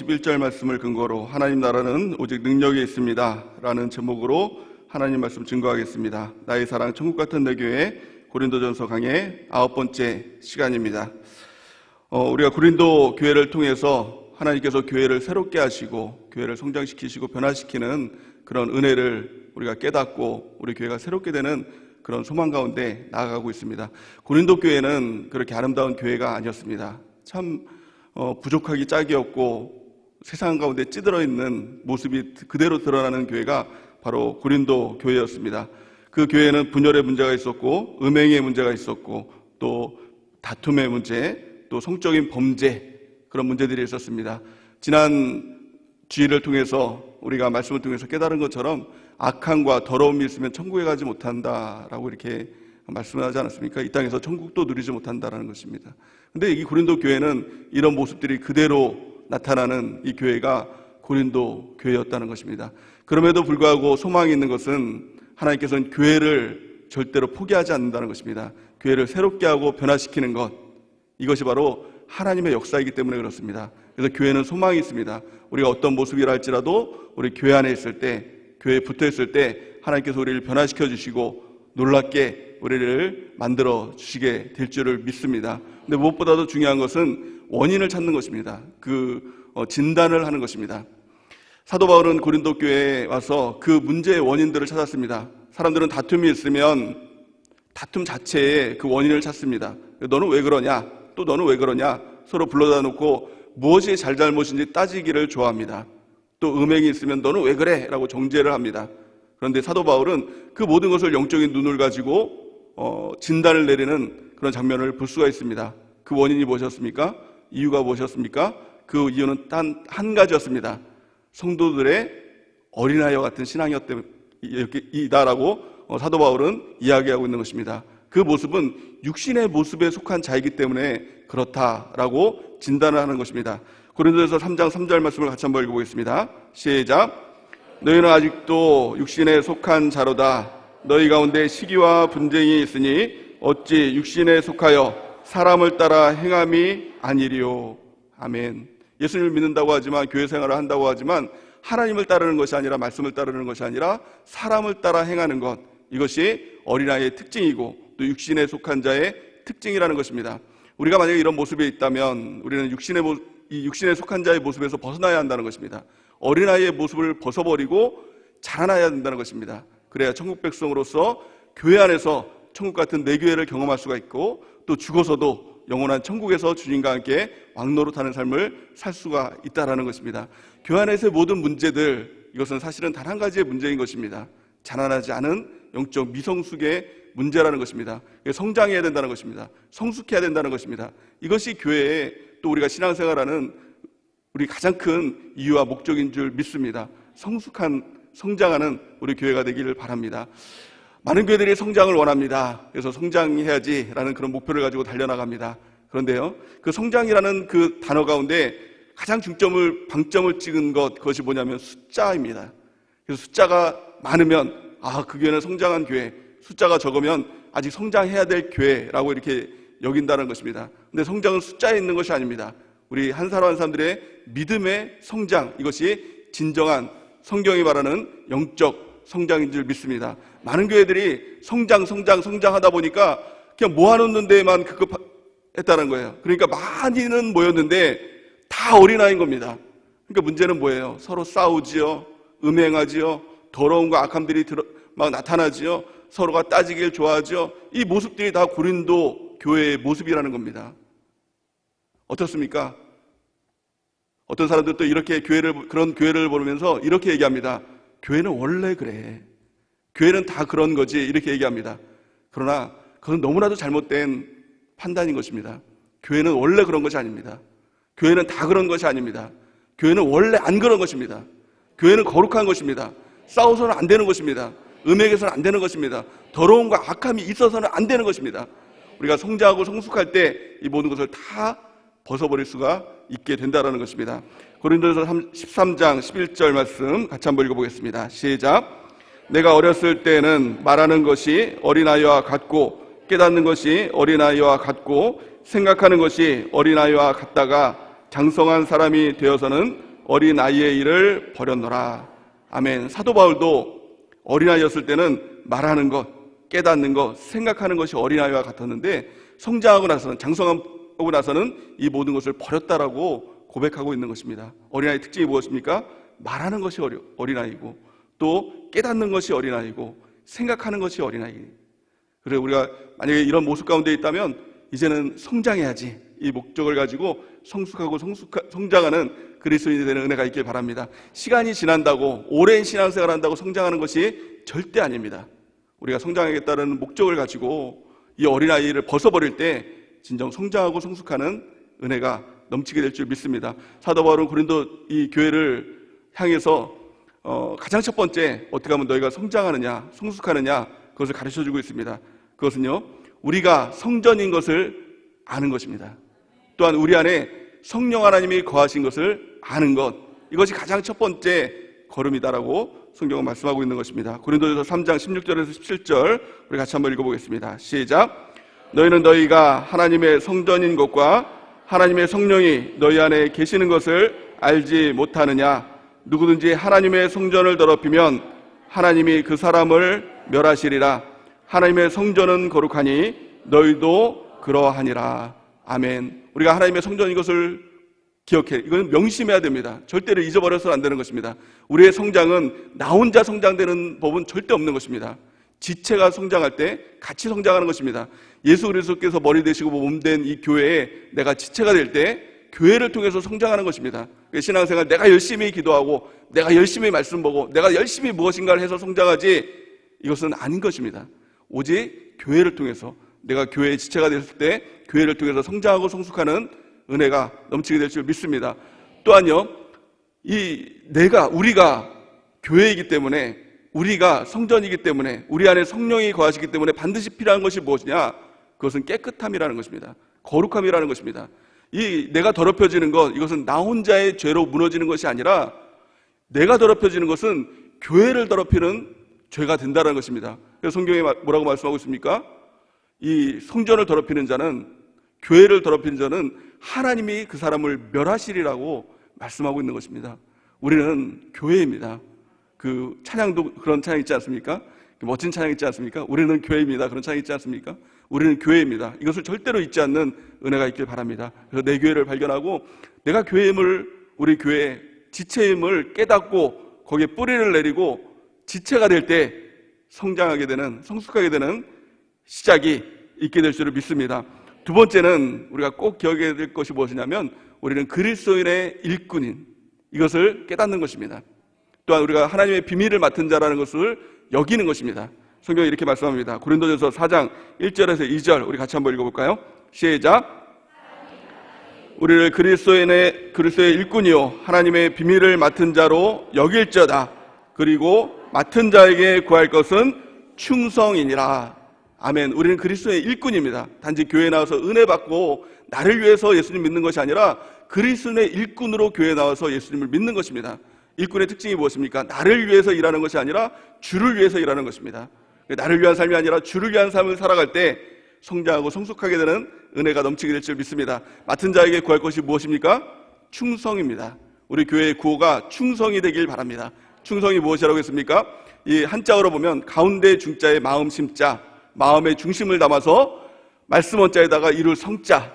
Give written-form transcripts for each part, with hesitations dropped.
21절 말씀을 근거로 하나님 나라는 오직 능력에 있습니다 라는 제목으로 하나님 말씀 증거하겠습니다. 나의 사랑 천국 같은 내 교회 고린도전서 강의 9번째 시간입니다. 우리가 고린도 교회를 통해서 하나님께서 교회를 새롭게 하시고 교회를 성장시키시고 변화시키는 그런 은혜를 우리가 깨닫고 우리 교회가 새롭게 되는 그런 소망 가운데 나아가고 있습니다. 고린도 교회는 그렇게 아름다운 교회가 아니었습니다. 참 부족하기 짝이었고 세상 가운데 찌들어 있는 모습이 그대로 드러나는 교회가 바로 고린도 교회였습니다. 그 교회는 분열의 문제가 있었고 음행의 문제가 있었고 또 다툼의 문제, 또 성적인 범죄, 그런 문제들이 있었습니다. 지난 주일을 통해서 우리가 말씀을 통해서 깨달은 것처럼 악함과 더러움이 있으면 천국에 가지 못한다라고 이렇게 말씀을 하지 않았습니까? 이 땅에서 천국도 누리지 못한다라는 것입니다. 근데 이 고린도 교회는 이런 모습들이 그대로 나타나는 이 교회가 고린도 교회였다는 것입니다. 그럼에도 불구하고 소망이 있는 것은 하나님께서는 교회를 절대로 포기하지 않는다는 것입니다. 교회를 새롭게 하고 변화시키는 것, 이것이 바로 하나님의 역사이기 때문에 그렇습니다. 그래서 교회는 소망이 있습니다. 우리가 어떤 모습이라 할지라도 우리 교회 안에 있을 때, 교회에 붙어 있을 때 하나님께서 우리를 변화시켜 주시고 놀랍게 우리를 만들어 주시게 될 줄을 믿습니다. 근데 무엇보다도 중요한 것은 원인을 찾는 것입니다. 진단을 하는 것입니다. 사도 바울은 고린도 교회에 와서 그 문제의 원인들을 찾았습니다. 사람들은 다툼이 있으면 다툼 자체에 그 원인을 찾습니다. 너는 왜 그러냐? 또 너는 왜 그러냐? 서로 불러다 놓고 무엇이 잘잘못인지 따지기를 좋아합니다. 또 음행이 있으면 너는 왜 그래? 라고 정죄를 합니다. 그런데 사도 바울은 그 모든 것을 영적인 눈을 가지고 진단을 내리는 그런 장면을 볼 수가 있습니다. 그 원인이 무엇이었습니까? 이유가 무엇이었습니까? 그 이유는 단 한 가지였습니다. 성도들의 어린아이와 같은 신앙이다라고 사도 바울은 이야기하고 있는 것입니다. 그 모습은 육신의 모습에 속한 자이기 때문에 그렇다라고 진단을 하는 것입니다. 고린도전서 3장 3절 말씀을 같이 한번 읽어보겠습니다. 시작. 너희는 아직도 육신에 속한 자로다. 너희 가운데 시기와 분쟁이 있으니 어찌 육신에 속하여 사람을 따라 행함이 아니리요. 아멘. 예수님을 믿는다고 하지만 교회 생활을 한다고 하지만 하나님을 따르는 것이 아니라 말씀을 따르는 것이 아니라 사람을 따라 행하는 것, 이것이 어린아이의 특징이고 또 육신에 속한 자의 특징이라는 것입니다. 우리가 만약에 이런 모습에 있다면 우리는 육신에 속한 자의 모습에서 벗어나야 한다는 것입니다. 어린아이의 모습을 벗어버리고 자라나야 된다는 것입니다. 그래야 천국 백성으로서 교회 안에서 천국 같은 내 교회를 경험할 수가 있고 또 죽어서도 영원한 천국에서 주님과 함께 왕노릇하는 삶을 살 수가 있다는 것입니다. 교회 안에서의 모든 문제들, 이것은 사실은 단 한 가지의 문제인 것입니다. 자라나지 않은 영적 미성숙의 문제라는 것입니다. 성장해야 된다는 것입니다. 성숙해야 된다는 것입니다. 이것이 교회에 또 우리가 신앙생활하는 우리 가장 큰 이유와 목적인 줄 믿습니다. 성장하는 우리 교회가 되기를 바랍니다. 많은 교회들이 성장을 원합니다. 그래서 성장해야지라는 그런 목표를 가지고 달려나갑니다. 그런데요, 그 성장이라는 그 단어 가운데 가장 방점을 찍은 그것이 뭐냐면 숫자입니다. 그래서 숫자가 많으면 그 교회는 성장한 교회, 숫자가 적으면 아직 성장해야 될 교회라고 이렇게 여긴다는 것입니다. 근데 성장은 숫자에 있는 것이 아닙니다. 우리 한 사람 한 사람들의 믿음의 성장, 이것이 진정한 성경이 말하는 영적 성장인 줄 믿습니다. 많은 교회들이 성장하다 보니까 그냥 모아놓는 데에만 급급했다는 거예요. 그러니까 많이는 모였는데 다 어린아이인 겁니다. 그러니까 문제는 뭐예요? 서로 싸우지요, 음행하지요, 더러운 거 악함들이 막 나타나지요, 서로가 따지길 좋아하지요. 이 모습들이 다 고린도 교회의 모습이라는 겁니다. 어떻습니까? 어떤 사람들 또 이렇게 그런 교회를 보면서 이렇게 얘기합니다. 교회는 원래 그래. 교회는 다 그런 거지. 이렇게 얘기합니다. 그러나 그건 너무나도 잘못된 판단인 것입니다. 교회는 원래 그런 것이 아닙니다. 교회는 다 그런 것이 아닙니다. 교회는 원래 안 그런 것입니다. 교회는 거룩한 것입니다. 싸워서는 안 되는 것입니다. 음행에서는 안 되는 것입니다. 더러움과 악함이 있어서는 안 되는 것입니다. 우리가 성장하고 성숙할 때 이 모든 것을 다 벗어버릴 수가 있게 된다는 것입니다. 고린도전서 13장 11절 말씀 같이 한번 읽어보겠습니다. 시작. 내가 어렸을 때는 말하는 것이 어린아이와 같고 깨닫는 것이 어린아이와 같고 생각하는 것이 어린아이와 같다가 장성한 사람이 되어서는 어린아이의 일을 버렸노라. 아멘. 사도 바울도 어린아이였을 때는 말하는 것, 깨닫는 것, 생각하는 것이 어린아이와 같았는데 성장하고 나서는, 장성하고 나서는 이 모든 것을 버렸다라고 고백하고 있는 것입니다. 어린아이의 특징이 무엇입니까? 말하는 것이 어린아이고, 또 깨닫는 것이 어린아이고, 생각하는 것이 어린아이. 그래, 우리가 만약에 이런 모습 가운데 있다면 이제는 성장해야지, 이 목적을 가지고 성숙하고 성장하는 그리스도인이 되는 은혜가 있길 바랍니다. 시간이 지난다고, 오랜 신앙생활 한다고 성장하는 것이 절대 아닙니다. 우리가 성장하겠다는 목적을 가지고 이 어린아이를 벗어버릴 때 진정 성장하고 성숙하는 은혜가 넘치게 될 줄 믿습니다. 사도 바울은 고린도 이 교회를 향해서 가장 첫 번째 어떻게 하면 너희가 성장하느냐, 성숙하느냐, 그것을 가르쳐주고 있습니다. 그것은요, 우리가 성전인 것을 아는 것입니다. 또한 우리 안에 성령 하나님이 거하신 것을 아는 것, 이것이 가장 첫 번째 걸음이다라고 성경은 말씀하고 있는 것입니다. 고린도전서 3장 16절에서 17절 우리 같이 한번 읽어보겠습니다. 시작. 너희는 너희가 하나님의 성전인 것과 하나님의 성령이 너희 안에 계시는 것을 알지 못하느냐? 누구든지 하나님의 성전을 더럽히면 하나님이 그 사람을 멸하시리라. 하나님의 성전은 거룩하니 너희도 그러하니라. 아멘. 우리가 하나님의 성전인 것을 기억해. 이건 명심해야 됩니다. 절대로 잊어버려서는 안 되는 것입니다. 우리의 성장은 나 혼자 성장되는 법은 절대 없는 것입니다. 지체가 성장할 때 같이 성장하는 것입니다. 예수 그리스도께서 머리 되시고 몸된 이 교회에 내가 지체가 될 때 교회를 통해서 성장하는 것입니다. 신앙생활 내가 열심히 기도하고 내가 열심히 말씀 보고 내가 열심히 무엇인가를 해서 성장하지, 이것은 아닌 것입니다. 오직 교회를 통해서, 내가 교회의 지체가 됐을 때 교회를 통해서 성장하고 성숙하는 은혜가 넘치게 될 줄 믿습니다. 또한요, 우리가 교회이기 때문에, 우리가 성전이기 때문에, 우리 안에 성령이 거하시기 때문에 반드시 필요한 것이 무엇이냐? 그것은 깨끗함이라는 것입니다. 거룩함이라는 것입니다. 내가 더럽혀지는 것, 이것은 나 혼자의 죄로 무너지는 것이 아니라 내가 더럽혀지는 것은 교회를 더럽히는 죄가 된다는 것입니다. 그래서 성경에 뭐라고 말씀하고 있습니까? 이 성전을 더럽히는 자는, 교회를 더럽히는 자는 하나님이 그 사람을 멸하시리라고 말씀하고 있는 것입니다. 우리는 교회입니다. 그 찬양도 그런 찬양 있지 않습니까? 멋진 찬양 있지 않습니까? 우리는 교회입니다. 그런 찬양 있지 않습니까? 우리는 교회입니다. 이것을 절대로 잊지 않는 은혜가 있길 바랍니다. 그래서 내 교회를 발견하고 내가 교회임을, 우리 교회의 지체임을 깨닫고 거기에 뿌리를 내리고 지체가 될 때 성장하게 되는, 성숙하게 되는 시작이 있게 될 줄을 믿습니다. 두 번째는 우리가 꼭 기억해야 될 것이 무엇이냐면 우리는 그리스도인의 일꾼인, 이것을 깨닫는 것입니다. 또한 우리가 하나님의 비밀을 맡은 자라는 것을 여기는 것입니다. 성경이 이렇게 말씀합니다. 고린도전서 4장 1절에서 2절 우리 같이 한번 읽어볼까요? 시작. 우리를 그리스도의 일꾼이요 하나님의 비밀을 맡은 자로 여길저다. 그리고 맡은 자에게 구할 것은 충성이니라. 아멘. 우리는 그리스도의 일꾼입니다. 단지 교회에 나와서 은혜 받고 나를 위해서 예수님 믿는 것이 아니라 그리스도의 일꾼으로 교회에 나와서 예수님을 믿는 것입니다. 일꾼의 특징이 무엇입니까? 나를 위해서 일하는 것이 아니라 주를 위해서 일하는 것입니다. 나를 위한 삶이 아니라 주를 위한 삶을 살아갈 때 성장하고 성숙하게 되는 은혜가 넘치게 될 줄 믿습니다. 맡은 자에게 구할 것이 무엇입니까? 충성입니다. 우리 교회의 구호가 충성이 되길 바랍니다. 충성이 무엇이라고 했습니까? 이 한자어로 보면 가운데 중자에 마음 심자, 마음의 중심을 담아서 말씀 원자에다가 이룰 성자,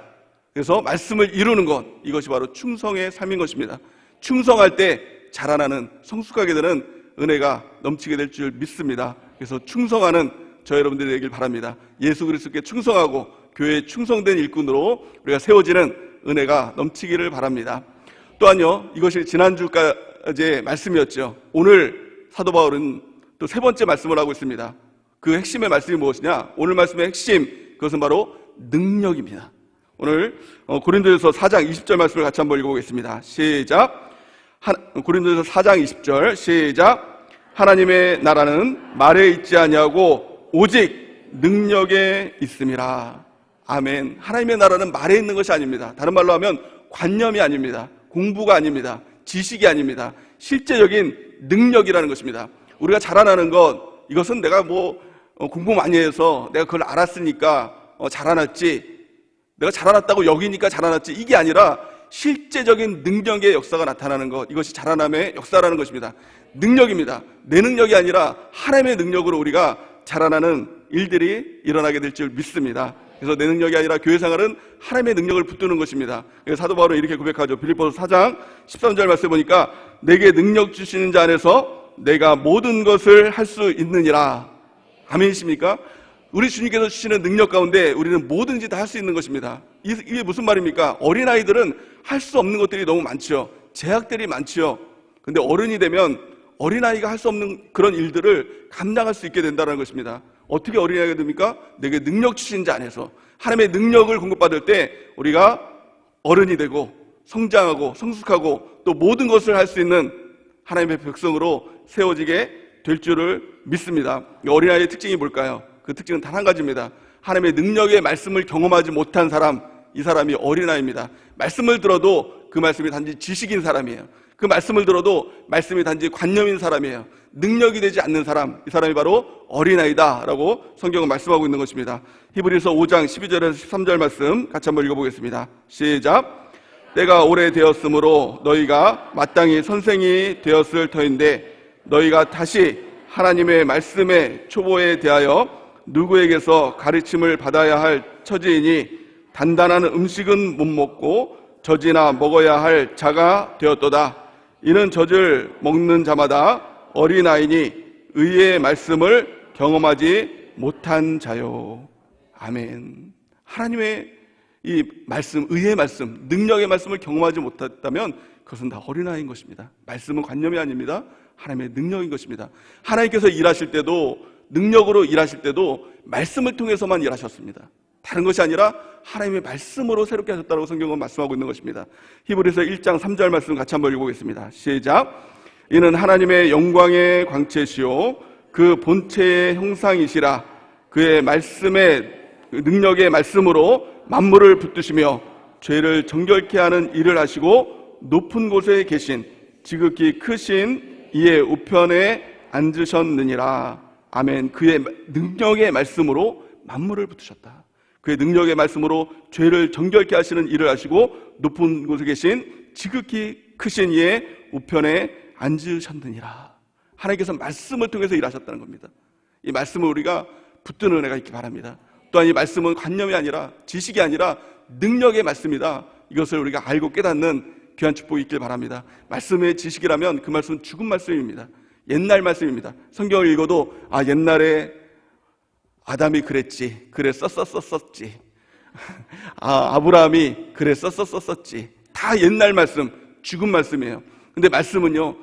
그래서 말씀을 이루는 것, 이것이 바로 충성의 삶인 것입니다. 충성할 때 자라나는, 성숙하게 되는 은혜가 넘치게 될 줄 믿습니다. 그래서 충성하는 저 여러분들이 되길 바랍니다. 예수 그리스도께 충성하고 교회에 충성된 일꾼으로 우리가 세워지는 은혜가 넘치기를 바랍니다. 또한요, 이것이 지난주까지의 말씀이었죠. 오늘 사도 바울은 또 세 번째 말씀을 하고 있습니다. 그 핵심의 말씀이 무엇이냐? 오늘 말씀의 핵심, 그것은 바로 능력입니다. 오늘 고린도전서 4장 20절 말씀을 같이 한번 읽어보겠습니다. 시작. 고린도전서 4장 20절 시작. 하나님의 나라는 말에 있지 아니하고 오직 능력에 있음이라. 아멘. 하나님의 나라는 말에 있는 것이 아닙니다. 다른 말로 하면 관념이 아닙니다. 공부가 아닙니다. 지식이 아닙니다. 실제적인 능력이라는 것입니다. 우리가 자라나는 것, 이것은 내가 공부 많이 해서 내가 그걸 알았으니까 자라났지, 내가 자라났다고 여기니까 자라났지, 이게 아니라 실제적인 능력의 역사가 나타나는 것, 이것이 자라남의 역사라는 것입니다. 능력입니다. 내 능력이 아니라 하나님의 능력으로 우리가 자라나는 일들이 일어나게 될 줄 믿습니다. 그래서 내 능력이 아니라 교회 생활은 하나님의 능력을 붙드는 것입니다. 그래서 사도 바울은 이렇게 고백하죠. 빌립보서 4장 13절 말씀 보니까 내게 능력 주시는 자 안에서 내가 모든 것을 할 수 있느니라. 아멘이십니까? 우리 주님께서 주시는 능력 가운데 우리는 뭐든지 다 할 수 있는 것입니다. 이게 무슨 말입니까? 어린아이들은 할 수 없는 것들이 너무 많죠. 제약들이 많죠. 근데 어른이 되면 어린아이가 할 수 없는 그런 일들을 감당할 수 있게 된다는 것입니다. 어떻게 어린아이가 됩니까? 내게 능력 주신 자 안에서 하나님의 능력을 공급받을 때 우리가 어른이 되고 성장하고 성숙하고 또 모든 것을 할 수 있는 하나님의 백성으로 세워지게 될 줄을 믿습니다. 어린아이의 특징이 뭘까요? 그 특징은 단 한 가지입니다. 하나님의 능력의 말씀을 경험하지 못한 사람, 이 사람이 어린아이입니다. 말씀을 들어도 그 말씀이 단지 지식인 사람이에요. 그 말씀을 들어도 말씀이 단지 관념인 사람이에요. 능력이 되지 않는 사람, 이 사람이 바로 어린아이다라고 성경은 말씀하고 있는 것입니다. 히브리서 5장 12절에서 13절 말씀 같이 한번 읽어보겠습니다. 시작. 때가 오래되었으므로 너희가 마땅히 선생이 되었을 터인데 너희가 다시 하나님의 말씀의 초보에 대하여 누구에게서 가르침을 받아야 할 처지이니 단단한 음식은 못 먹고 젖이나 먹어야 할 자가 되었도다. 이는 젖을 먹는 자마다 어린아이니 의의 말씀을 경험하지 못한 자요. 아멘. 하나님의 이 말씀, 의의 말씀, 능력의 말씀을 경험하지 못했다면 그것은 다 어린아이인 것입니다. 말씀은 관념이 아닙니다. 하나님의 능력인 것입니다. 하나님께서 일하실 때도, 능력으로 일하실 때도 말씀을 통해서만 일하셨습니다. 다른 것이 아니라 하나님의 말씀으로 새롭게 하셨다고 성경은 말씀하고 있는 것입니다. 히브리서 1장 3절 말씀 같이 한번 읽어보겠습니다. 시작. 이는 하나님의 영광의 광채시요 그 본체의 형상이시라. 그의 말씀의 능력의 말씀으로 만물을 붙드시며 죄를 정결케 하는 일을 하시고 높은 곳에 계신 지극히 크신 이의 우편에 앉으셨느니라. 아멘. 그의 능력의 말씀으로 만물을 붙으셨다. 그의 능력의 말씀으로 죄를 정결케 하시는 일을 하시고 높은 곳에 계신 지극히 크신 이의 우편에 앉으셨느니라. 하나님께서 말씀을 통해서 일하셨다는 겁니다. 이 말씀을 우리가 붙드는 은혜가 있기 바랍니다. 또한 이 말씀은 관념이 아니라 지식이 아니라 능력의 말씀이다. 이것을 우리가 알고 깨닫는 귀한 축복이 있길 바랍니다. 말씀의 지식이라면 그 말씀은 죽은 말씀입니다. 옛날 말씀입니다. 성경을 읽어도 옛날에 아담이 그랬지, 그랬었었었지, 아브라함이 그랬었었었지, 다 옛날 말씀, 죽은 말씀이에요. 근데 말씀은요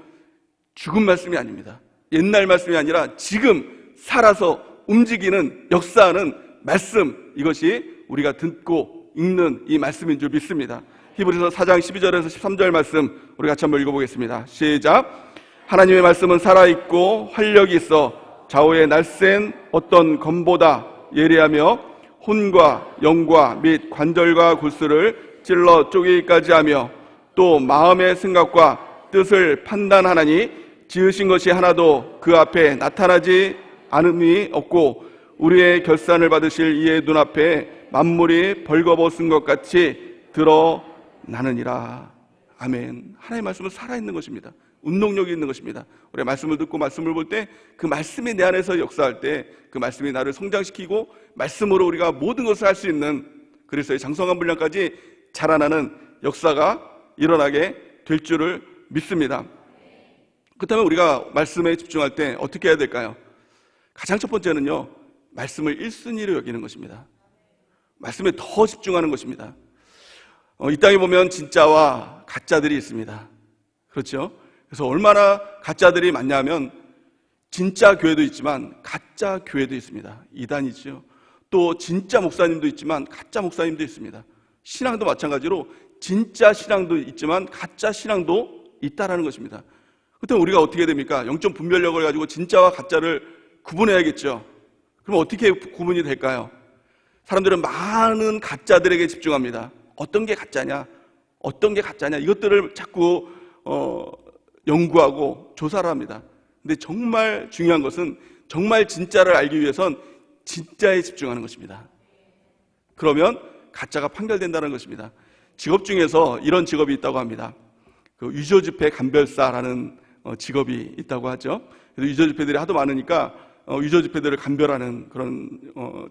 죽은 말씀이 아닙니다. 옛날 말씀이 아니라 지금 살아서 움직이는, 역사하는 말씀, 이것이 우리가 듣고 읽는 이 말씀인 줄 믿습니다. 히브리서 4장 12절에서 13절 말씀 우리 같이 한번 읽어보겠습니다. 시작. 하나님의 말씀은 살아있고 활력이 있어 좌우에 날쌘 어떤 검보다 예리하며 혼과 영과 및 관절과 골수를 찔러 쪼개기까지 하며 또 마음의 생각과 뜻을 판단하나니 지으신 것이 하나도 그 앞에 나타나지 않음이 없고 우리의 결산을 받으실 이의 눈앞에 만물이 벌거벗은 것 같이 드러나느니라. 아멘. 하나님의 말씀은 살아있는 것입니다. 운동력이 있는 것입니다. 우리가 말씀을 듣고 말씀을 볼 때 그 말씀이 내 안에서 역사할 때 그 말씀이 나를 성장시키고 말씀으로 우리가 모든 것을 할 수 있는 그리스도의 장성한 분량까지 자라나는 역사가 일어나게 될 줄을 믿습니다. 그렇다면 우리가 말씀에 집중할 때 어떻게 해야 될까요? 가장 첫 번째는요, 말씀을 1순위로 여기는 것입니다. 말씀에 더 집중하는 것입니다. 이 땅에 보면 진짜와 가짜들이 있습니다. 그렇죠? 그래서 얼마나 가짜들이 많냐면 진짜 교회도 있지만 가짜 교회도 있습니다. 이단이죠. 또 진짜 목사님도 있지만 가짜 목사님도 있습니다. 신앙도 마찬가지로 진짜 신앙도 있지만 가짜 신앙도 있다라는 것입니다. 그렇다면 우리가 어떻게 됩니까? 영적 분별력을 가지고 진짜와 가짜를 구분해야겠죠. 그럼 어떻게 구분이 될까요? 사람들은 많은 가짜들에게 집중합니다. 어떤 게 가짜냐? 어떤 게 가짜냐? 이것들을 자꾸 연구하고 조사를 합니다. 근데 정말 중요한 것은 정말 진짜를 알기 위해선 진짜에 집중하는 것입니다. 그러면 가짜가 판별된다는 것입니다. 직업 중에서 이런 직업이 있다고 합니다. 그 위조지폐 감별사라는 직업이 있다고 하죠. 그래서 위조지폐들이 하도 많으니까 위조지폐들을 감별하는 그런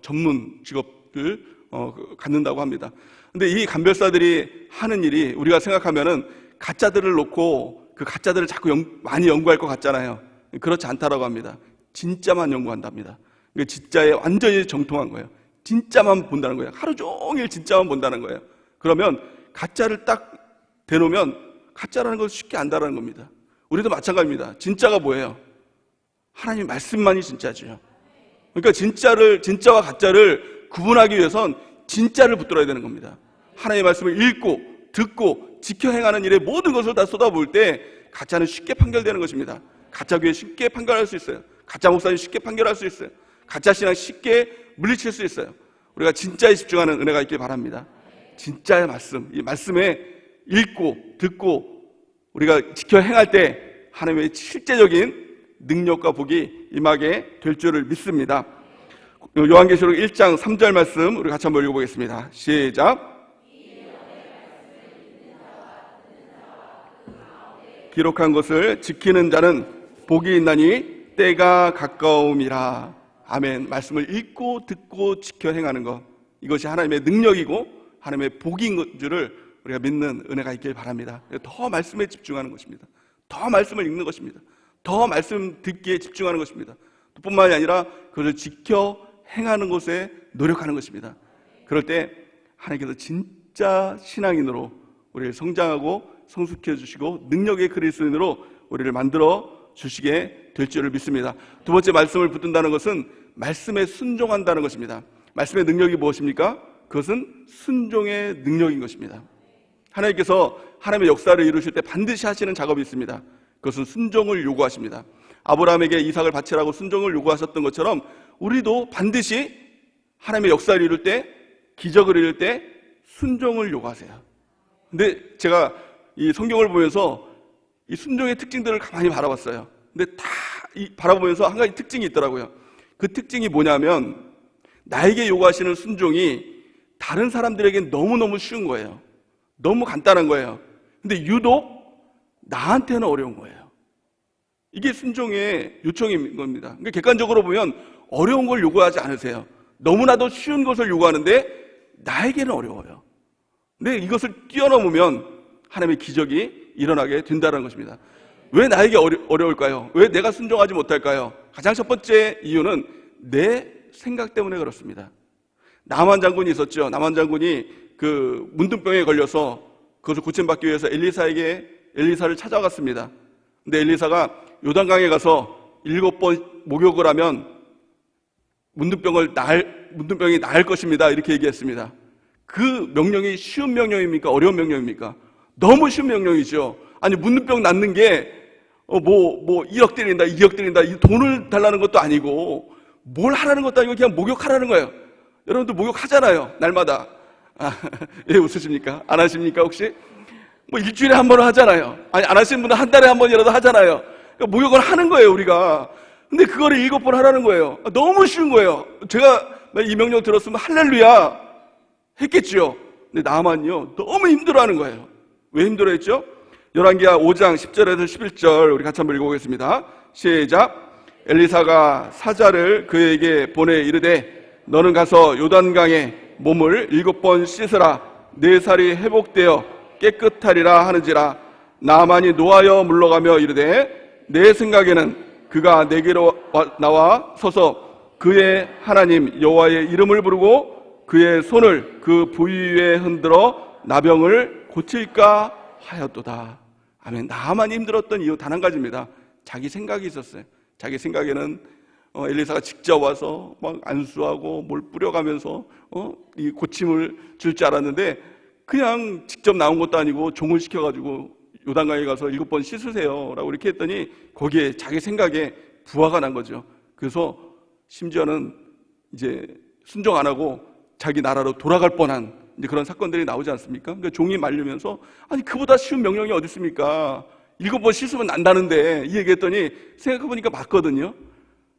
전문 직업을 갖는다고 합니다. 근데 이 감별사들이 하는 일이 우리가 생각하면은 가짜들을 놓고 그 가짜들을 자꾸 많이 연구할 것 같잖아요. 그렇지 않다라고 합니다. 진짜만 연구한답니다. 그러니까 진짜에 완전히 정통한 거예요. 진짜만 본다는 거예요. 하루 종일 진짜만 본다는 거예요. 그러면 가짜를 딱 대놓으면 가짜라는 걸 쉽게 안다라는 겁니다. 우리도 마찬가지입니다. 진짜가 뭐예요? 하나님의 말씀만이 진짜죠. 그러니까 진짜와 가짜를 구분하기 위해선 진짜를 붙들어야 되는 겁니다. 하나님의 말씀을 읽고 듣고 지켜 행하는 일에 모든 것을 다 쏟아부을 때 가짜는 쉽게 판결되는 것입니다. 가짜 교회 쉽게 판결할 수 있어요. 가짜 목사님 쉽게 판결할 수 있어요. 가짜 신앙 쉽게 물리칠 수 있어요. 우리가 진짜에 집중하는 은혜가 있길 바랍니다. 진짜의 말씀, 이 말씀에 읽고 듣고 우리가 지켜 행할 때 하나님의 실제적인 능력과 복이 임하게 될 줄을 믿습니다. 요한계시록 1장 3절 말씀 우리 같이 한번 읽어보겠습니다. 시작. 기록한 것을 지키는 자는 복이 있나니 때가 가까움이라. 아멘. 말씀을 읽고 듣고 지켜 행하는 것, 이것이 하나님의 능력이고 하나님의 복인 줄을 우리가 믿는 은혜가 있길 바랍니다. 더 말씀에 집중하는 것입니다. 더 말씀을 읽는 것입니다. 더 말씀 듣기에 집중하는 것입니다. 뿐만이 아니라 그것을 지켜 행하는 것에 노력하는 것입니다. 그럴 때 하나님께서 진짜 신앙인으로 우리를 성장하고 성숙해 주시고 능력의 그리스도인으로 우리를 만들어 주시게 될 줄을 믿습니다. 두 번째, 말씀을 붙든다는 것은 말씀에 순종한다는 것입니다. 말씀의 능력이 무엇입니까? 그것은 순종의 능력인 것입니다. 하나님께서 하나님의 역사를 이루실 때 반드시 하시는 작업이 있습니다. 그것은 순종을 요구하십니다. 아브라함에게 이삭을 바치라고 순종을 요구하셨던 것처럼 우리도 반드시 하나님의 역사를 이룰 때, 기적을 이룰 때 순종을 요구하세요. 근데 제가 이 성경을 보면서 이 순종의 특징들을 가만히 바라봤어요. 근데 다 바라보면서 한 가지 특징이 있더라고요. 그 특징이 뭐냐면 나에게 요구하시는 순종이 다른 사람들에겐 너무너무 쉬운 거예요. 너무 간단한 거예요. 근데 유독 나한테는 어려운 거예요. 이게 순종의 요청인 겁니다. 그러니까 객관적으로 보면 어려운 걸 요구하지 않으세요. 너무나도 쉬운 것을 요구하는데 나에게는 어려워요. 근데 이것을 뛰어넘으면 하나님의 기적이 일어나게 된다는 것입니다. 왜 나에게 어려울까요? 왜 내가 순종하지 못할까요? 가장 첫 번째 이유는 내 생각 때문에 그렇습니다. 나만 장군이 있었죠. 나만 장군이 그 문둥병에 걸려서 그것을 고침받기 위해서 엘리사를 찾아갔습니다. 근데 엘리사가 요단강에 가서 7번 목욕을 하면 문둥병이 나을 것입니다. 이렇게 얘기했습니다. 그 명령이 쉬운 명령입니까? 어려운 명령입니까? 너무 쉬운 명령이죠. 아니, 문둥병 낫는 게 1억 드린다, 2억 드린다, 이 돈을 달라는 것도 아니고 뭘 하라는 것도 아니고 그냥 목욕하라는 거예요. 여러분들 목욕하잖아요, 날마다. 왜 웃으십니까? 안 하십니까, 혹시? 일주일에 한 번은 하잖아요. 아니, 안 하시는 분은 한 달에 한 번이라도 하잖아요. 그러니까 목욕을 하는 거예요, 우리가. 근데 그거를 7번 하라는 거예요. 너무 쉬운 거예요. 제가 이 명령 들었으면 할렐루야 했겠지요. 근데 나만요, 너무 힘들어하는 거예요. 왜 힘들어했죠? 열왕기하 5장 10절에서 11절 우리 같이 한번 읽어보겠습니다. 시작. 엘리사가 사자를 그에게 보내 이르되 너는 가서 요단강에 몸을 7번 씻으라. 네 살이 회복되어 깨끗하리라 하는지라. 나만이 노하여 물러가며 이르되 내 생각에는 그가 내게로 나와 서서 그의 하나님 여호와의 이름을 부르고 그의 손을 그 부위 위에 흔들어 나병을 고칠까 하였도다. 아멘. 나만이 힘들었던 이유 단 한 가지입니다. 자기 생각이 있었어요. 자기 생각에는 엘리사가 직접 와서 막 안수하고 뭘 뿌려가면서 이 고침을 줄 줄 알았는데 그냥 직접 나온 것도 아니고 종을 시켜가지고 요단강에 가서 7번 씻으세요 라고 이렇게 했더니 거기에 자기 생각에 부하가 난 거죠. 그래서 심지어는 이제 순종 안 하고 자기 나라로 돌아갈 뻔한 이제 그런 사건들이 나오지 않습니까? 그러니까 종이 말리면서 아니 그보다 쉬운 명령이 어디 있습니까? 7번 씻으면 난다는데 이 얘기했더니 생각해보니까 맞거든요.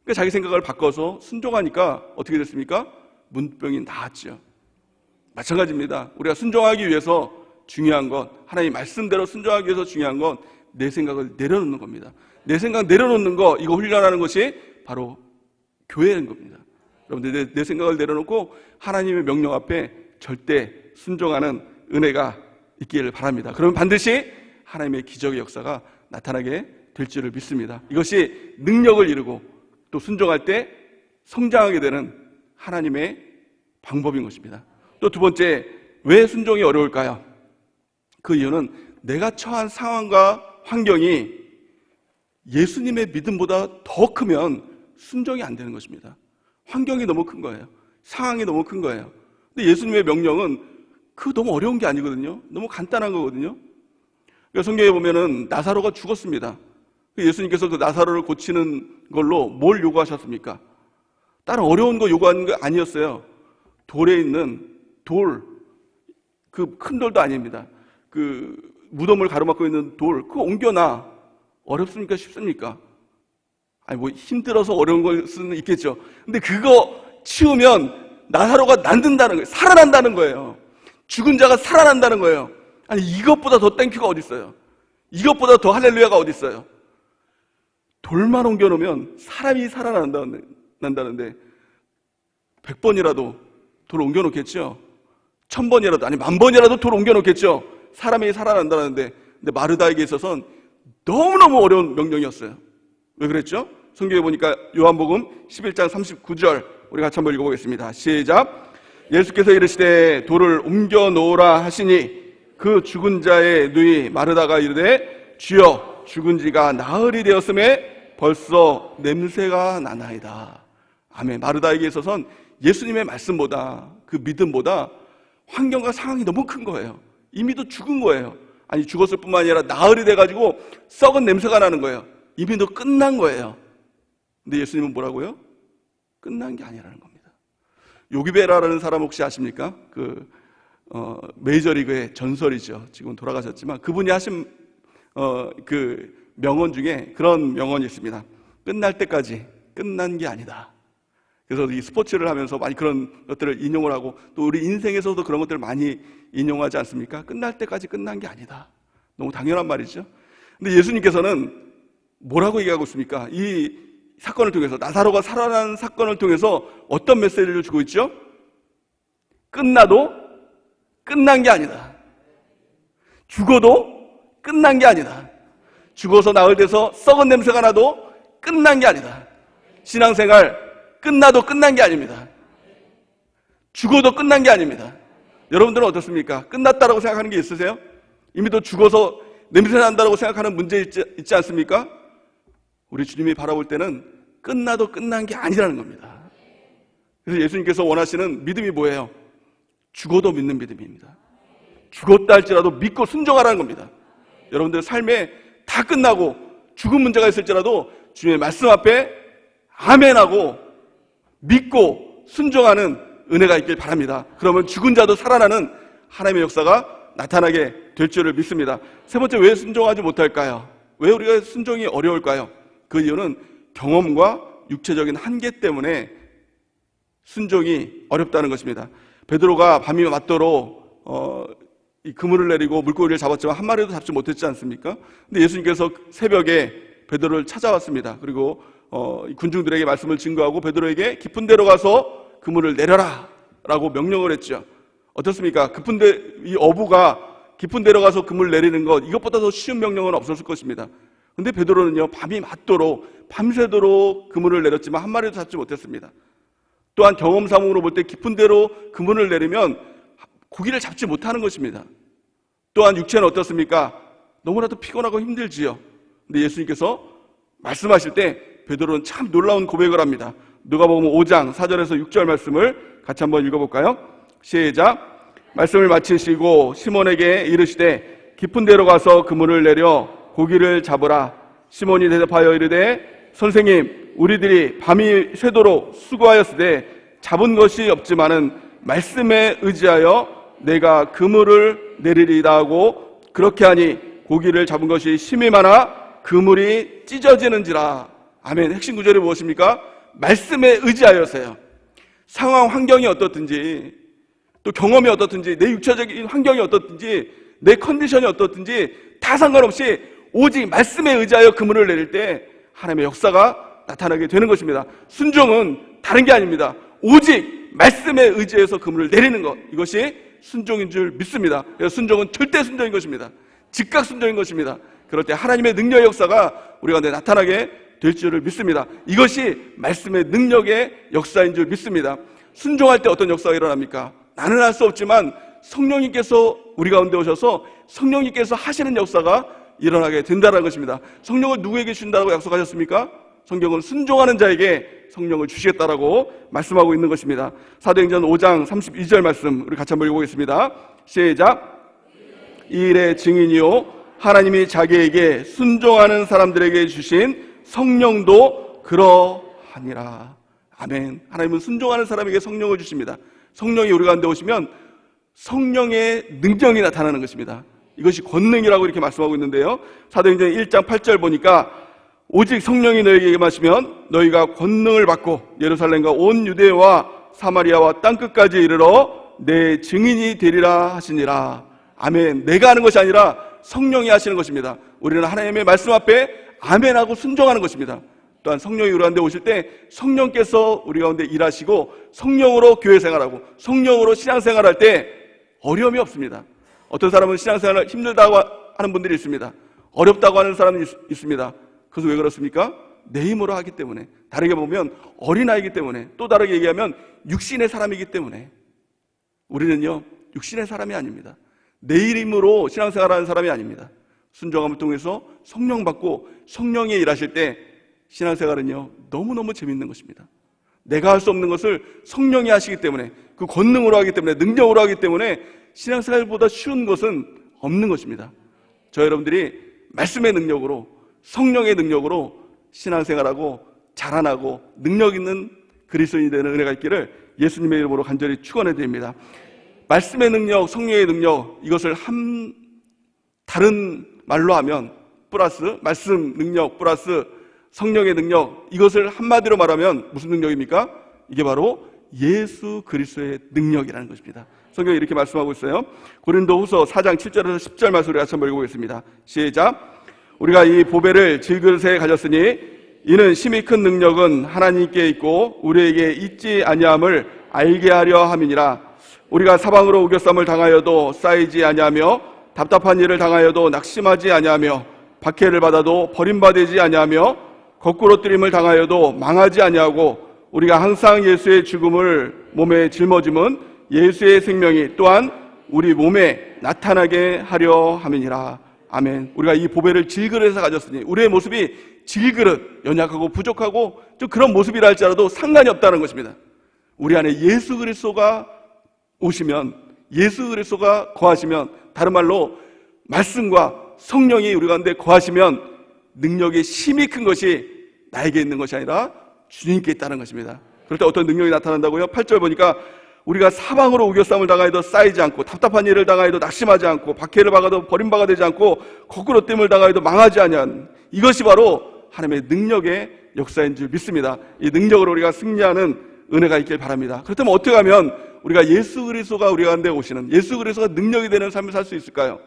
그러니까 자기 생각을 바꿔서 순종하니까 어떻게 됐습니까? 문병이 나았죠. 마찬가지입니다. 우리가 순종하기 위해서 중요한 건, 하나님 말씀대로 순종하기 위해서 중요한 건 내 생각을 내려놓는 겁니다. 내 생각 내려놓는 거, 이거 훈련하는 것이 바로 교회인 겁니다. 여러분들 내 생각을 내려놓고 하나님의 명령 앞에 절대 순종하는 은혜가 있기를 바랍니다. 그러면 반드시 하나님의 기적의 역사가 나타나게 될 줄을 믿습니다. 이것이 능력을 이루고 또 순종할 때 성장하게 되는 하나님의 방법인 것입니다. 또 두 번째, 왜 순종이 어려울까요? 그 이유는 내가 처한 상황과 환경이 예수님의 믿음보다 더 크면 순종이 안 되는 것입니다. 환경이 너무 큰 거예요. 상황이 너무 큰 거예요. 근데 예수님의 명령은 너무 어려운 게 아니거든요. 너무 간단한 거거든요. 그러니까 성경에 보면은 나사로가 죽었습니다. 예수님께서 그 나사로를 고치는 걸로 뭘 요구하셨습니까? 다른 어려운 거 요구하는 거 아니었어요. 돌에 있는 돌, 그 큰 돌도 아닙니다. 그 무덤을 가로막고 있는 돌, 그거 옮겨놔. 어렵습니까? 쉽습니까? 아니, 뭐 힘들어서 어려운 걸 수는 있겠죠. 근데 그거 치우면 나사로가 난든다는 거예요. 살아난다는 거예요. 죽은 자가 살아난다는 거예요. 아니, 이것보다 더 땡큐가 어디 있어요? 이것보다 더 할렐루야가 어디 있어요? 돌만 옮겨놓으면 사람이 살아난다는데 100번이라도 돌 옮겨놓겠죠. 1000번이라도, 아니 10,000번이라도 돌 옮겨놓겠죠. 사람이 살아난다는데. 근데 마르다에게 있어서는 너무너무 어려운 명령이었어요. 왜 그랬죠? 성경에 보니까 요한복음 11장 39절 우리 같이 한번 읽어보겠습니다. 시작. 예수께서 이르시되 돌을 옮겨 놓으라 하시니 그 죽은 자의 누이 마르다가 이르되 주여 죽은 지가 나흘이 되었음에 벌써 냄새가 나나이다. 아멘. 마르다에게 있어서는 예수님의 말씀보다, 그 믿음보다 환경과 상황이 너무 큰 거예요. 이미도 죽은 거예요. 아니, 죽었을 뿐만 아니라 나흘이 돼가지고 썩은 냄새가 나는 거예요. 이미도 끝난 거예요. 근데 예수님은 뭐라고요? 끝난 게 아니라는 겁니다. 요기베라라는 사람 혹시 아십니까? 메이저리그의 전설이죠. 지금 돌아가셨지만 그분이 하신 그 명언 중에 그런 명언이 있습니다. 끝날 때까지 끝난 게 아니다. 그래서 이 스포츠를 하면서 많이 그런 것들을 인용을 하고 또 우리 인생에서도 그런 것들을 많이 인용하지 않습니까? 끝날 때까지 끝난 게 아니다. 너무 당연한 말이죠. 근데 예수님께서는 뭐라고 얘기하고 있습니까? 이 사건을 통해서, 나사로가 살아난 사건을 통해서 어떤 메시지를 주고 있죠? 끝나도 끝난 게 아니다. 죽어도 끝난 게 아니다. 죽어서 나흘 돼서 썩은 냄새가 나도 끝난 게 아니다. 신앙생활 끝나도 끝난 게 아닙니다. 죽어도 끝난 게 아닙니다. 여러분들은 어떻습니까? 끝났다라고 생각하는 게 있으세요? 이미 또 죽어서 냄새 난다라고 생각하는 문제 있지 않습니까? 우리 주님이 바라볼 때는 끝나도 끝난 게 아니라는 겁니다. 그래서 예수님께서 원하시는 믿음이 뭐예요? 죽어도 믿는 믿음입니다. 죽었다 할지라도 믿고 순종하라는 겁니다. 여러분들 삶에 다 끝나고 죽은 문제가 있을지라도 주님의 말씀 앞에 아멘하고 믿고 순종하는 은혜가 있길 바랍니다. 그러면 죽은 자도 살아나는 하나님의 역사가 나타나게 될 줄을 믿습니다. 세 번째, 왜 순종하지 못할까요? 왜 우리가 순종이 어려울까요? 그 이유는 경험과 육체적인 한계 때문에 순종이 어렵다는 것입니다. 베드로가 밤이 맞도록 이 그물을 내리고 물고기를 잡았지만 한 마리도 잡지 못했지 않습니까? 근데 예수님께서 새벽에 베드로를 찾아왔습니다. 그리고 군중들에게 말씀을 증거하고 베드로에게 깊은 데로 가서 그물을 내려라 라고 명령을 했죠. 어떻습니까? 이 어부가 깊은 데로 가서 그물 내리는 것, 이것보다 더 쉬운 명령은 없었을 것입니다. 근데 베드로는요, 밤이 맞도록 밤새도록 그물을 내렸지만 한 마리도 잡지 못했습니다. 또한 경험상으로 볼 때 깊은 데로 그물을 내리면 고기를 잡지 못하는 것입니다. 또한 육체는 어떻습니까? 너무나도 피곤하고 힘들지요. 근데 예수님께서 말씀하실 때 베드로는 참 놀라운 고백을 합니다. 누가복음 5장 4절에서 6절 말씀을 같이 한번 읽어볼까요? 시작. 말씀을 마치시고 시몬에게 이르시되 깊은 데로 가서 그물을 내려 고기를 잡으라. 시몬이 대답하여 이르되 선생님, 우리들이 밤이 새도록 수고하였으되 잡은 것이 없지만은 말씀에 의지하여 내가 그물을 내리리다 하고 그렇게 하니 고기를 잡은 것이 심히 많아 그물이 찢어지는지라. 아멘. 핵심 구절이 무엇입니까? 말씀에 의지하여서요. 상황 환경이 어떻든지 또 경험이 어떻든지 내 육체적인 환경이 어떻든지 내 컨디션이 어떻든지 다 상관없이 오직 말씀에 의지하여 그물을 내릴 때 하나님의 역사가 나타나게 되는 것입니다. 순종은 다른 게 아닙니다. 오직 말씀에 의지해서 그물을 내리는 것, 이것이 순종인 줄 믿습니다. 그래서 순종은 절대 순종인 것입니다. 즉각 순종인 것입니다. 그럴 때 하나님의 능력의 역사가 우리 가운데 나타나게 될 줄을 믿습니다. 이것이 말씀의 능력의 역사인 줄 믿습니다. 순종할 때 어떤 역사가 일어납니까? 나는 할 수 없지만 성령님께서 우리 가운데 오셔서 성령님께서 하시는 역사가 일어나게 된다는 것입니다. 성령을 누구에게 주신다고 약속하셨습니까? 성경은 순종하는 자에게 성령을 주시겠다라고 말씀하고 있는 것입니다. 사도행전 5장 32절 말씀 우리 같이 한번 읽어보겠습니다. 시작. 이 일의 증인이요 하나님이 자기에게 순종하는 사람들에게 주신 성령도 그러하니라. 아멘. 하나님은 순종하는 사람에게 성령을 주십니다. 성령이 우리 가운데 오시면 성령의 능력이 나타나는 것입니다. 이것이 권능이라고 이렇게 말씀하고 있는데요. 사도행전 1장 8절 보니까 오직 성령이 너에게 임하시면 너희가 권능을 받고 예루살렘과 온 유대와 사마리아와 땅끝까지 이르러 내 증인이 되리라 하시니라. 아멘. 내가 하는 것이 아니라 성령이 하시는 것입니다. 우리는 하나님의 말씀 앞에 아멘하고 순종하는 것입니다. 또한 성령이 우리 가운데 오실 때 성령께서 우리 가운데 일하시고 성령으로 교회 생활하고 성령으로 신앙생활할 때 어려움이 없습니다. 어떤 사람은 신앙생활을 힘들다고 하는 분들이 있습니다. 어렵다고 하는 사람이 있습니다. 그래서 왜 그렇습니까? 내 힘으로 하기 때문에, 다르게 보면 어린아이이기 때문에, 또 다르게 얘기하면 육신의 사람이기 때문에. 우리는요 육신의 사람이 아닙니다. 내 힘으로 신앙생활하는 사람이 아닙니다. 순종함을 통해서 성령 받고 성령이 일하실 때 신앙생활은요 너무너무 재밌는 것입니다. 내가 할 수 없는 것을 성령이 하시기 때문에, 그 권능으로 하기 때문에, 능력으로 하기 때문에 신앙생활보다 쉬운 것은 없는 것입니다. 저 여러분들이 말씀의 능력으로, 성령의 능력으로 신앙생활하고 자라나고 능력 있는 그리스도인이 되는 은혜가 있기를 예수님의 이름으로 간절히 축원해 드립니다. 말씀의 능력, 성령의 능력, 이것을 다른 말로 하면 플러스 말씀 능력 플러스 성령의 능력, 이것을 한마디로 말하면 무슨 능력입니까? 이게 바로 예수 그리스도의 능력이라는 것입니다. 성경이 이렇게 말씀하고 있어요. 고린도후서 4장 7절에서 10절 말씀을 같이 한번 읽어보겠습니다. 시작. 우리가 이 보배를 질그릇에 가졌으니 이는 심히 큰 능력은 하나님께 있고 우리에게 있지 아니함을 알게 하려 함이니라. 우리가 사방으로 우겨쌈을 당하여도 쌓이지 아니하며 답답한 일을 당하여도 낙심하지 아니하며 박해를 받아도 버림받지 아니하며 거꾸로 뜨림을 당하여도 망하지 아니하고 우리가 항상 예수의 죽음을 몸에 짊어짐은 예수의 생명이 또한 우리 몸에 나타나게 하려 함이니라. 아멘. 우리가 이 보배를 질그릇에서 가졌으니 우리의 모습이 질그릇, 연약하고 부족하고 좀 그런 모습이라 할지라도 상관이 없다는 것입니다. 우리 안에 예수 그리스도가 오시면, 예수 그리스도가 거하시면, 다른 말로 말씀과 성령이 우리 가운데 거하시면 능력이 심히 큰 것이 나에게 있는 것이 아니라 주님께 있다는 것입니다. 그럴 때 어떤 능력이 나타난다고요? 8절 보니까 우리가 사방으로 우겨쌈을 당하여도 쌓이지 않고 답답한 일을 당하여도 낙심하지 않고 박해를 받아도 버림받아 되지 않고 거꾸로 뜸을 당하여도 망하지 아니한, 이것이 바로 하나님의 능력의 역사인 줄 믿습니다. 이 능력으로 우리가 승리하는 은혜가 있길 바랍니다. 그렇다면 어떻게 하면 우리가 예수 그리스도가 우리 가운데 오시는, 예수 그리스도가 능력이 되는 삶을 살 수 있을까요?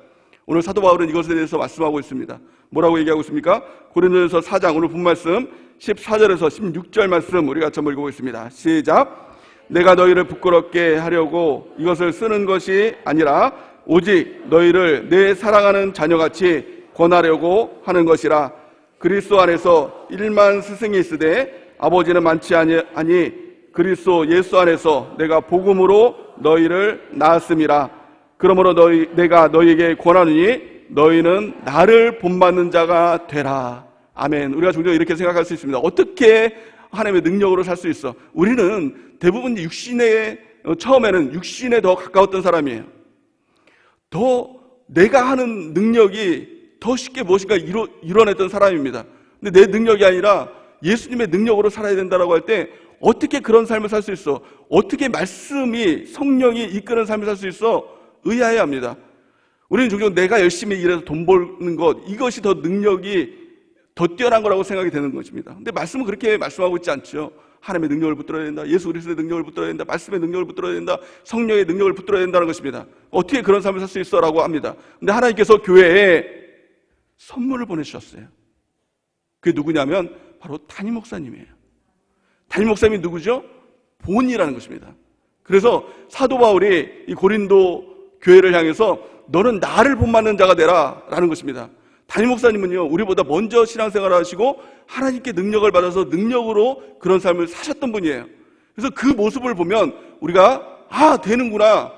오늘 사도 바울은 이것에 대해서 말씀하고 있습니다. 뭐라고 얘기하고 있습니까? 고린도전서 4장 오늘 본 말씀 14절에서 16절 말씀 우리가 같이 한번 읽어보겠습니다. 시작. 내가 너희를 부끄럽게 하려고 이것을 쓰는 것이 아니라 오직 너희를 내 사랑하는 자녀같이 권하려고 하는 것이라. 그리스도 안에서 1만 스승이 있으되 아버지는 많지 아니 그리스도 예수 안에서 내가 복음으로 너희를 낳았음이라. 그러므로 내가 너희에게 권하느니 너희는 나를 본받는 자가 되라. 아멘. 우리가 종종 이렇게 생각할 수 있습니다. 어떻게 하나님의 능력으로 살 수 있어? 우리는 대부분 처음에는 육신에 더 가까웠던 사람이에요. 더 내가 하는 능력이 더 쉽게 무엇인가 이뤄냈던 사람입니다. 근데 내 능력이 아니라 예수님의 능력으로 살아야 된다고 할 때 어떻게 그런 삶을 살 수 있어? 어떻게 말씀이, 성령이 이끄는 삶을 살 수 있어? 의아해 합니다. 우리는 종종 내가 열심히 일해서 돈 버는 것, 이것이 더 능력이 더 뛰어난 거라고 생각이 되는 것입니다. 근데 말씀은 그렇게 말씀하고 있지 않죠. 하나님의 능력을 붙들어야 된다. 예수 그리스도의 능력을 붙들어야 된다. 말씀의 능력을 붙들어야 된다. 성령의 능력을 붙들어야 된다는 것입니다. 어떻게 그런 삶을 살 수 있어? 라고 합니다. 근데 하나님께서 교회에 선물을 보내주셨어요. 그게 누구냐면 바로 담임 목사님이에요. 담임 목사님이 누구죠? 본이라는 것입니다. 그래서 사도 바울이 이 고린도 교회를 향해서 너는 나를 본받는 자가 되라 라는 것입니다. 담임 목사님은요, 우리보다 먼저 신앙생활을 하시고 하나님께 능력을 받아서 능력으로 그런 삶을 사셨던 분이에요. 그래서 그 모습을 보면 우리가 되는구나,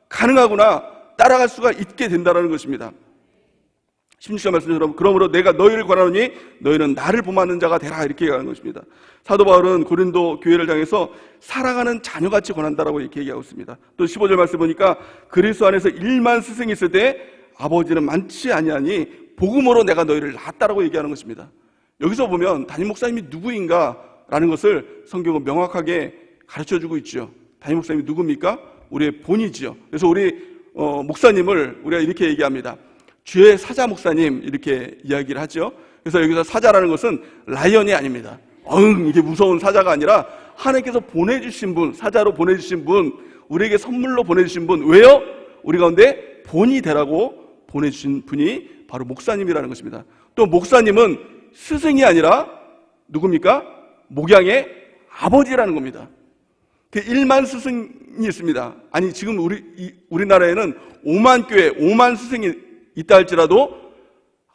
가능하구나, 따라갈 수가 있게 된다는 것입니다. 16절 말씀처럼 그러므로 내가 너희를 권하노니 너희는 나를 본받는 자가 되라 이렇게 얘기하는 것입니다. 사도 바울은 고린도 교회를 향해서 사랑하는 자녀같이 권한다라고 이렇게 얘기하고 있습니다. 또 15절 말씀 보니까 그리스도 안에서 1만 스승이 있을 때 아버지는 많지 아니하니 복음으로 내가 너희를 낳았다라고 얘기하는 것입니다. 여기서 보면 담임 목사님이 누구인가라는 것을 성경은 명확하게 가르쳐주고 있죠. 담임 목사님이 누굽니까? 우리의 본이지요. 그래서 우리 목사님을 우리가 이렇게 얘기합니다. 주의 사자 목사님 이렇게 이야기를 하죠. 그래서 여기서 사자라는 것은 라이언이 아닙니다. 이게 무서운 사자가 아니라 하나님께서 보내주신 분, 사자로 보내주신 분, 우리에게 선물로 보내주신 분. 왜요? 우리 가운데 본이 되라고 보내주신 분이 바로 목사님이라는 것입니다. 또 목사님은 스승이 아니라 누굽니까? 목양의 아버지라는 겁니다. 그 1만 스승이 있습니다. 아니 지금 우리나라에는 5만 교회, 5만 스승이 있다 할지라도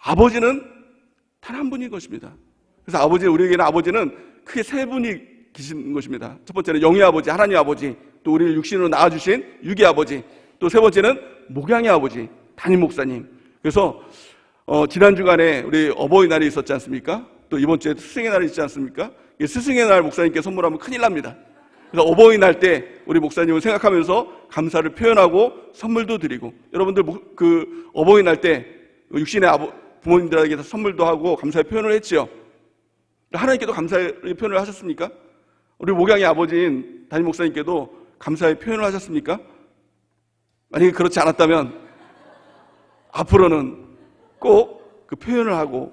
아버지는 단 한 분인 것입니다. 그래서 우리에게는 아버지는 크게 세 분이 계신 것입니다. 첫 번째는 영의 아버지, 하나님 아버지, 또 우리를 육신으로 낳아주신 육의 아버지, 또 세 번째는 목양의 아버지, 담임 목사님. 그래서 지난 주간에 우리 어버이날이 있었지 않습니까? 또 이번 주에 스승의 날이 있지 않습니까? 스승의 날 목사님께 선물하면 큰일 납니다. 그래서 어버이날 때 우리 목사님을 생각하면서 감사를 표현하고 선물도 드리고, 여러분들 그 어버이날 때 육신의 부모님들에게 선물도 하고 감사의 표현을 했지요. 하나님께도 감사의 표현을 하셨습니까? 우리 목양의 아버지인 담임 목사님께도 감사의 표현을 하셨습니까? 만약에 그렇지 않았다면 앞으로는 꼭 그 표현을 하고,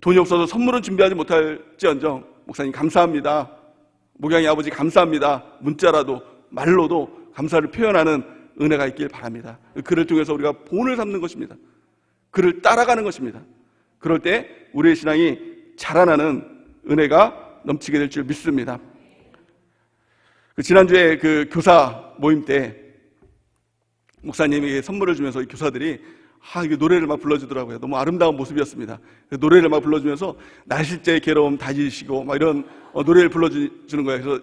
돈이 없어서 선물은 준비하지 못할지언정 목사님 감사합니다, 목양의 아버지 감사합니다, 문자라도 말로도 감사를 표현하는 은혜가 있길 바랍니다. 그를 통해서 우리가 본을 삼는 것입니다. 그를 따라가는 것입니다. 그럴 때 우리의 신앙이 자라나는 은혜가 넘치게 될 줄 믿습니다. 지난주에 그 교사 모임 때 목사님에게 선물을 주면서 이 교사들이 이게 노래를 막 불러주더라고요. 너무 아름다운 모습이었습니다. 노래를 막 불러주면서 날실제 괴로움 다지시고 막 이런 노래를 불러주는 거예요. 그래서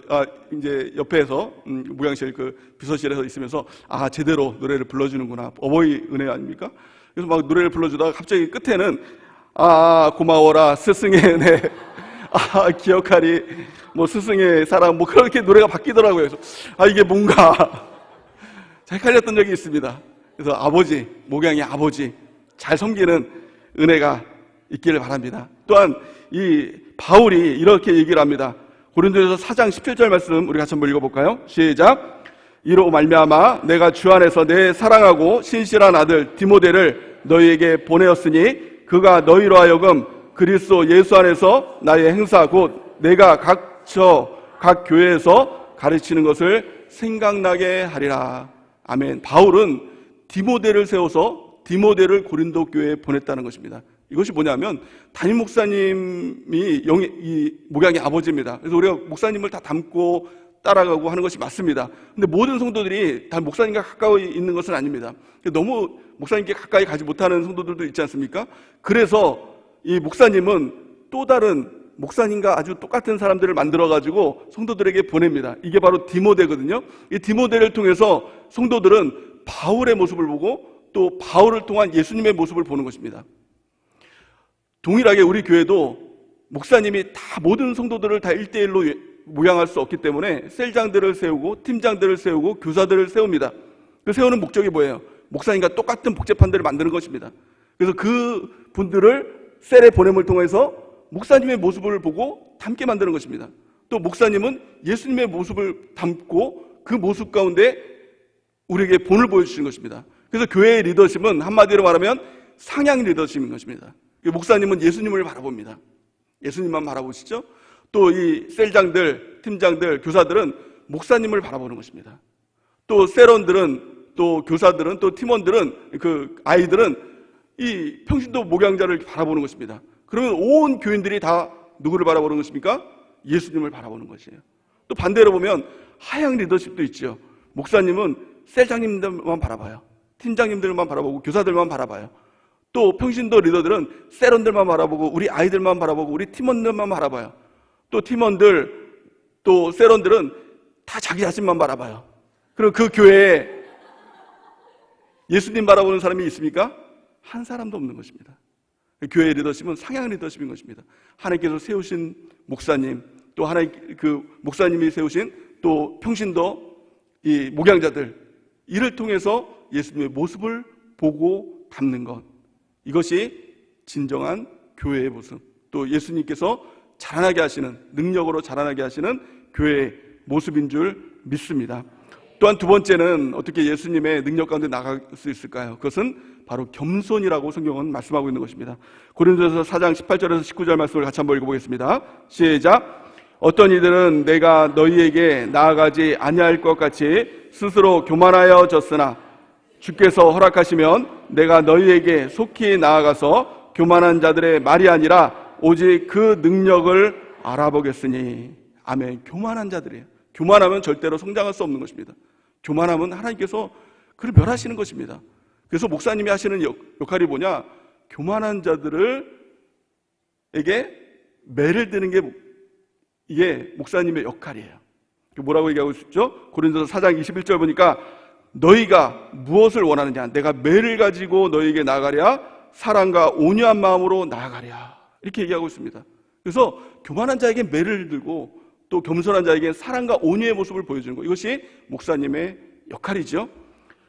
이제 옆에서 목양실 그 비서실에서 있으면서 제대로 노래를 불러주는구나, 어버이 은혜 아닙니까? 그래서 막 노래를 불러주다가 갑자기 끝에는 고마워라 스승의 은혜, 기억하리 스승의 사랑, 그렇게 노래가 바뀌더라고요. 그래서 이게 뭔가 헷갈렸던 적이 있습니다. 그래서 아버지, 목양의 아버지 잘 섬기는 은혜가 있기를 바랍니다. 또한 이 바울이 이렇게 얘기를 합니다. 고린도전서 4장 17절 말씀 우리 같이 한번 읽어볼까요? 시작. 이로 말미암아 내가 주 안에서 내 사랑하고 신실한 아들 디모데를 너희에게 보내었으니 그가 너희로 하여금 그리스도 예수 안에서 나의 행사 곧 내가 각 교회에서 가르치는 것을 생각나게 하리라. 아멘. 바울은 디모데를 세워서 디모데를 고린도 교회에 보냈다는 것입니다. 이것이 뭐냐면 담임 목사님이 이 목양의 아버지입니다. 그래서 우리가 목사님을 다 닮고 따라가고 하는 것이 맞습니다. 근데 모든 성도들이 다 목사님과 가까이 있는 것은 아닙니다. 너무 목사님께 가까이 가지 못하는 성도들도 있지 않습니까? 그래서 이 목사님은 또 다른 목사님과 아주 똑같은 사람들을 만들어가지고 성도들에게 보냅니다. 이게 바로 디모데거든요. 이 디모데를 통해서 성도들은 바울의 모습을 보고 또 바울을 통한 예수님의 모습을 보는 것입니다. 동일하게 우리 교회도 목사님이 다 모든 성도들을 다 1대1로 모양할 수 없기 때문에 셀장들을 세우고 팀장들을 세우고 교사들을 세웁니다. 그 세우는 목적이 뭐예요? 목사님과 똑같은 복제판들을 만드는 것입니다. 그래서 그 분들을 셀에 보냄을 통해서 목사님의 모습을 보고 닮게 만드는 것입니다. 또 목사님은 예수님의 모습을 담고 그 모습 가운데 우리에게 본을 보여주시는 것입니다. 그래서 교회의 리더십은 한마디로 말하면 상향 리더십인 것입니다. 목사님은 예수님을 바라봅니다. 예수님만 바라보시죠. 또 이 셀장들, 팀장들, 교사들은 목사님을 바라보는 것입니다. 또 셀원들은, 또 교사들은, 또 팀원들은, 그 아이들은 이 평신도 목양자를 바라보는 것입니다. 그러면 온 교인들이 다 누구를 바라보는 것입니까? 예수님을 바라보는 것이에요. 또 반대로 보면 하향 리더십도 있죠. 목사님은 셀장님들만 바라봐요. 팀장님들만 바라보고 교사들만 바라봐요. 또 평신도 리더들은 셀원들만 바라보고 우리 아이들만 바라보고 우리 팀원들만 바라봐요. 또 팀원들, 또 셀원들은 다 자기 자신만 바라봐요. 그럼 그 교회에 예수님 바라보는 사람이 있습니까? 한 사람도 없는 것입니다. 교회의 리더십은 상향 리더십인 것입니다. 하나님께서 세우신 목사님, 또 하나님 그 목사님이 세우신 또 평신도 이 목양자들, 이를 통해서 예수님의 모습을 보고 닮는 것, 이것이 진정한 교회의 모습, 또 예수님께서 자라나게 하시는, 능력으로 자라나게 하시는 교회의 모습인 줄 믿습니다. 또한 두 번째는 어떻게 예수님의 능력 가운데 나갈 수 있을까요? 그것은 바로 겸손이라고 성경은 말씀하고 있는 것입니다. 고린도서 4장 18절에서 19절 말씀을 같이 한번 읽어보겠습니다. 시작. 어떤 이들은 내가 너희에게 나아가지 아니할 것 같이 스스로 교만하여졌으나 주께서 허락하시면 내가 너희에게 속히 나아가서 교만한 자들의 말이 아니라 오직 그 능력을 알아보겠으니. 아멘. 교만한 자들이에요. 교만하면 절대로 성장할 수 없는 것입니다. 교만하면 하나님께서 그를 멸하시는 것입니다. 그래서 목사님이 하시는 역할이 뭐냐? 교만한 자들에게 매를 드는 게 이게 목사님의 역할이에요. 뭐라고 얘기하고 있죠? 고린도서 4장 21절 보니까 너희가 무엇을 원하느냐? 내가 매를 가지고 너희에게 나아가랴? 사랑과 온유한 마음으로 나아가랴? 이렇게 얘기하고 있습니다. 그래서 교만한 자에게 매를 들고 또 겸손한 자에게 사랑과 온유의 모습을 보여주는 것, 이것이 목사님의 역할이죠.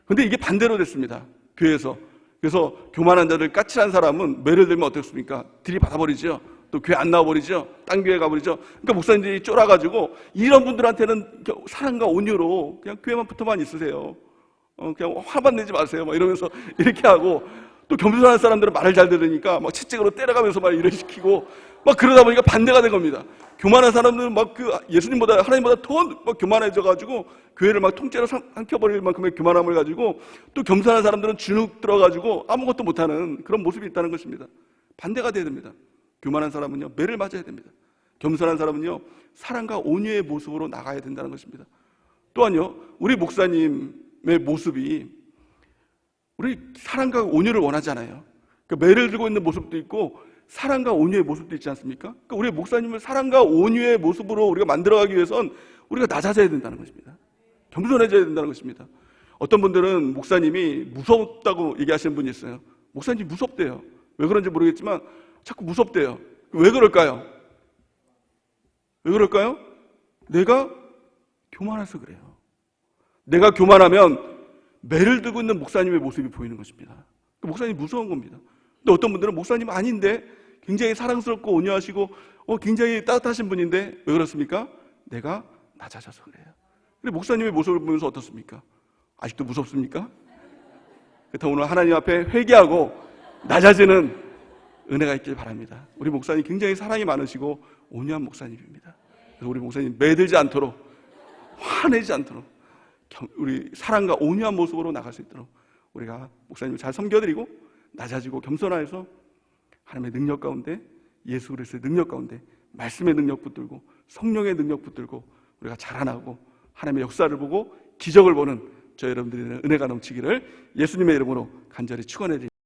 그런데 이게 반대로 됐습니다. 교회에서. 그래서 교만한 자들, 까칠한 사람은 매를 들면 어떻습니까? 들이받아버리죠. 또 교회 안 나와버리죠. 딴 교회 가버리죠. 그러니까 목사님들이 쫄아가지고 이런 분들한테는 사랑과 온유로 그냥 교회만 붙어만 있으세요. 그냥 화만 내지 마세요. 막 이러면서 이렇게 하고, 또 겸손한 사람들은 말을 잘 들으니까 막 채찍으로 때려가면서 막 일을 시키고 막 그러다 보니까 반대가 된 겁니다. 교만한 사람들은 막 그 예수님보다 하나님보다 더 막 교만해져가지고 교회를 막 통째로 삼켜버릴 만큼의 교만함을 가지고, 또 겸손한 사람들은 주눅 들어가지고 아무것도 못하는 그런 모습이 있다는 것입니다. 반대가 돼야 됩니다. 교만한 사람은요 매를 맞아야 됩니다. 겸손한 사람은요 사랑과 온유의 모습으로 나가야 된다는 것입니다. 또한요 우리 목사님의 모습이 우리 사랑과 온유를 원하잖아요. 그러니까 매를 들고 있는 모습도 있고 사랑과 온유의 모습도 있지 않습니까? 그러니까 우리 목사님을 사랑과 온유의 모습으로 우리가 만들어가기 위해선 우리가 낮아져야 된다는 것입니다. 겸손해져야 된다는 것입니다. 어떤 분들은 목사님이 무섭다고 얘기하시는 분이 있어요. 목사님이 무섭대요. 왜 그런지 모르겠지만 자꾸 무섭대요. 왜 그럴까요? 왜 그럴까요? 내가 교만해서 그래요. 내가 교만하면 매를 들고 있는 목사님의 모습이 보이는 것입니다. 목사님이 무서운 겁니다. 근데 어떤 분들은 목사님 아닌데 굉장히 사랑스럽고 온유하시고 굉장히 따뜻하신 분인데 왜 그렇습니까? 내가 낮아져서 그래요. 근데 목사님의 모습을 보면서 어떻습니까? 아직도 무섭습니까? 그렇다고 오늘 하나님 앞에 회개하고 낮아지는 은혜가 있길 바랍니다. 우리 목사님 굉장히 사랑이 많으시고 온유한 목사님입니다. 그래서 우리 목사님 매들지 않도록, 화내지 않도록 우리 사랑과 온유한 모습으로 나갈 수 있도록 우리가 목사님을 잘 섬겨드리고 낮아지고 겸손하여서 하나님의 능력 가운데, 예수 그리스도의 능력 가운데 말씀의 능력 붙들고 성령의 능력 붙들고 우리가 자라나고 하나님의 역사를 보고 기적을 보는 저 여러분들의 은혜가 넘치기를 예수님의 이름으로 간절히 축원해 드립니다.